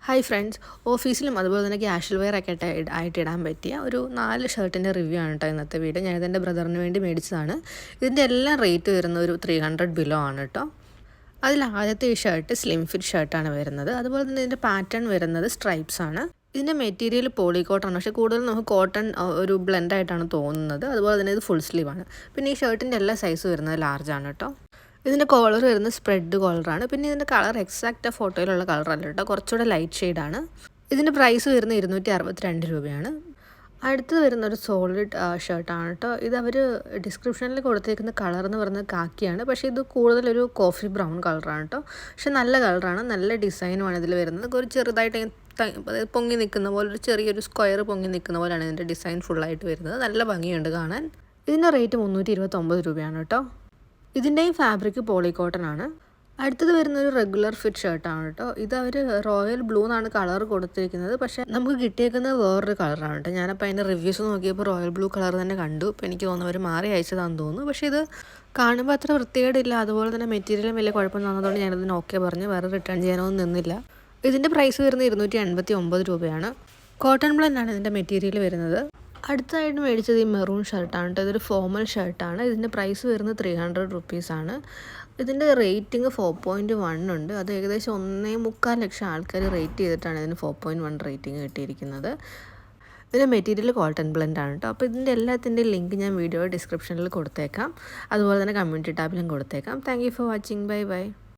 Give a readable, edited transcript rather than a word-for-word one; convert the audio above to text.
Hi friends, ഓഫീസിലും അതുപോലെ തന്നെ ക്യാഷ്വൽ വെയർ ഒക്കെ ആയിട്ട് ഇടാൻ പറ്റിയ ഒരു 4 ഷർട്ടിൻ്റെ റിവ്യൂ ആണ് കേട്ടോ ഇന്നത്തെ വീഡിയോ. ഞാനിത് എൻ്റെ ബ്രദറിന് വേണ്ടി മേടിച്ചതാണ്. ഇതിൻ്റെ എല്ലാം റേറ്റ് വരുന്ന ഒരു 300 ബിലോ ആണ് കേട്ടോ. അതിൽ ആദ്യത്തെ ഈ ഷർട്ട് സ്ലിം ഫിറ്റ് ഷർട്ടാണ് വരുന്നത്. അതുപോലെ തന്നെ ഇതിൻ്റെ പാറ്റേൺ വരുന്നത് സ്ട്രൈപ്സ് ആണ്. ഇതിൻ്റെ മെറ്റീരിയൽ പോളി കോട്ടൺ, പക്ഷേ കൂടുതൽ നമുക്ക് കോട്ടൺ ഒരു ബ്ലെൻഡായിട്ടാണ് തോന്നുന്നത്. അതുപോലെ തന്നെ ഇത് ഫുൾ സ്ലീവാണ്. പിന്നെ ഈ ഷർട്ടിൻ്റെ എല്ലാ സൈസ് വരുന്നത് ലാർജാണ് കേട്ടോ. ഇതിൻ്റെ കോളർ വരുന്നത് സ്പ്രെഡ് കോളറാണ്. പിന്നെ ഇതിൻ്റെ കളർ എക്സാക്റ്റ് ഫോട്ടോയിലുള്ള കളറല്ല കേട്ടോ, കുറച്ചുകൂടെ ലൈറ്റ് ഷെയ്ഡാണ്. ഇതിൻ്റെ പ്രൈസ് വരുന്നത് 262 രൂപയാണ്. അടുത്തത് വരുന്ന ഒരു സോളിഡ് ഷർട്ടാണ് കേട്ടോ. ഇത് അവർ ഡിസ്ക്രിപ്ഷനിൽ കൊടുത്തേക്കുന്ന കളർ എന്ന് പറയുന്നത് കാക്കിയാണ്, പക്ഷേ ഇത് കൂടുതലൊരു കോഫി ബ്രൗൺ കളറാണ് കേട്ടോ. പക്ഷെ നല്ല കളറാണ്, നല്ല ഡിസൈനുമാണ് ഇതിൽ വരുന്നത്. ഒരു ചെറുതായിട്ട് പൊങ്ങി നിൽക്കുന്ന പോലെ, ഒരു ചെറിയൊരു സ്ക്വയർ പൊങ്ങി നിൽക്കുന്ന പോലെയാണ് ഇതിൻ്റെ ഡിസൈൻ ഫുള്ളായിട്ട് വരുന്നത്. നല്ല ഭംഗിയുണ്ട് കാണാൻ. ഇതിൻ്റെ റേറ്റ് 329 രൂപയാണ് കേട്ടോ. ഇതിൻ്റെയും ഫാബ്രിക് പോളി കോട്ടൺ ആണ്. അടുത്തത് വരുന്നൊരു റെഗുലർ ഫിറ്റ് ഷർട്ടാണ് കേട്ടോ. ഇത് അവർ റോയൽ ബ്ലൂ എന്നാണ് കളർ കൊടുത്തിരിക്കുന്നത്, പക്ഷേ നമുക്ക് കിട്ടിയേക്കുന്നത് വേറൊരു കളറാണ് കേട്ടോ. ഞാനപ്പോൾ അതിൻ്റെ റിവ്യൂസ് നോക്കിയപ്പോൾ റോയൽ ബ്ലൂ കളർ തന്നെ കണ്ടു. ഇപ്പോൾ എനിക്ക് തോന്നുന്നു അവർ മാറി അയച്ചതാണെന്ന് തോന്നുന്നു. പക്ഷേ ഇത് കാണുമ്പോൾ അത്ര വൃത്തികേടില്ല, അതുപോലെ തന്നെ മെറ്റീരിയലും വലിയ കുഴപ്പം തോന്നുന്നതുകൊണ്ട് ഞാനതിന് ഓക്കെ പറഞ്ഞ് വേറെ റിട്ടേൺ ചെയ്യാനൊന്നും നിന്നില്ല. ഇതിൻ്റെ പ്രൈസ് വരുന്നത് 289 രൂപയാണ്. കോട്ടൺ ബ്ലെൻഡാണ് ഇതിൻ്റെ മെറ്റീരിയൽ വരുന്നത്. അടുത്തതായിട്ട് മേടിച്ചത് ഈ മെറൂൺ ഷർട്ടാണ് കേട്ടോ. ഇതൊരു ഫോമൽ ഷർട്ടാണ്. ഇതിൻ്റെ പ്രൈസ് വരുന്നത് 300 റുപ്പീസാണ്. ഇതിൻ്റെ റേറ്റിംഗ് 4.1 ഉണ്ട്. അത് ഏകദേശം 1.25 ലക്ഷം ആൾക്കാർ റേറ്റ് ചെയ്തിട്ടാണ് ഇതിന് 4.1 റേറ്റിംഗ് കിട്ടിയിരിക്കുന്നത്. ഇതിൻ്റെ മെറ്റീരിയൽ കോട്ടൺ ബ്ലെൻഡാണ് കേട്ടോ. അപ്പോൾ ഇതിൻ്റെ എല്ലാത്തിൻ്റെയും ലിങ്ക് ഞാൻ വീഡിയോ ഡിസ്ക്രിപ്ഷനിൽ കൊടുത്തേക്കാം. അതുപോലെ തന്നെ കമ്മ്യൂണിറ്റി ടാബിലും കൊടുത്തേക്കാം. Thank you for watching. Bye bye.